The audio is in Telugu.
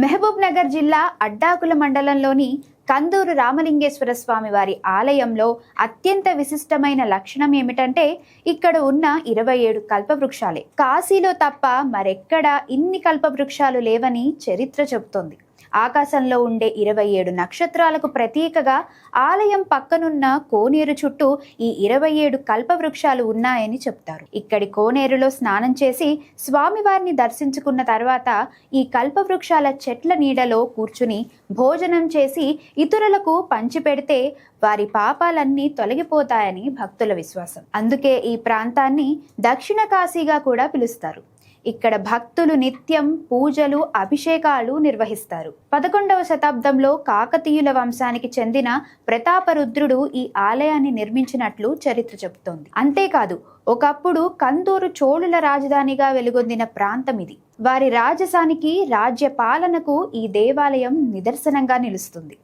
మహబూబ్ నగర్ జిల్లా అడ్డాకుల మండలంలోని కందూరు రామలింగేశ్వర స్వామి వారి ఆలయంలో అత్యంత విశిష్టమైన లక్షణం ఏమిటంటే ఇక్కడ ఉన్న 27 కల్పవృక్షాలే. కాశీలో తప్ప మరెక్కడా ఇన్ని కల్పవృక్షాలు లేవని చరిత్ర చెబుతోంది. ఆకాశంలో ఉండే 27 నక్షత్రాలకు ప్రతీకగా ఆలయం పక్కనున్న కోనేరు చుట్టూ ఈ 27 కల్పవృక్షాలు ఉన్నాయని చెప్తారు. ఇక్కడి కోనేరులో స్నానం చేసి స్వామివారిని దర్శించుకున్న తర్వాత ఈ కల్పవృక్షాల చెట్ల నీడలో కూర్చుని భోజనం చేసి ఇతరులకు పంచిపెడితే వారి పాపాలన్నీ తొలగిపోతాయని భక్తుల విశ్వాసం. అందుకే ఈ ప్రాంతాన్ని దక్షిణ కాశీగా కూడా పిలుస్తారు. ఇక్కడ భక్తులు నిత్యం పూజలు, అభిషేకాలు నిర్వహిస్తారు. 11వ శతాబ్దంలో కాకతీయుల వంశానికి చెందిన ప్రతాపరుద్రుడు ఈ ఆలయాన్ని నిర్మించినట్లు చరిత్ర చెబుతోంది. అంతేకాదు, ఒకప్పుడు కందూరు చోళుల రాజధానిగా వెలుగొందిన ప్రాంతం ఇది. వారి రాజసానికి, రాజ్య పాలనకు ఈ దేవాలయం నిదర్శనంగా నిలుస్తుంది.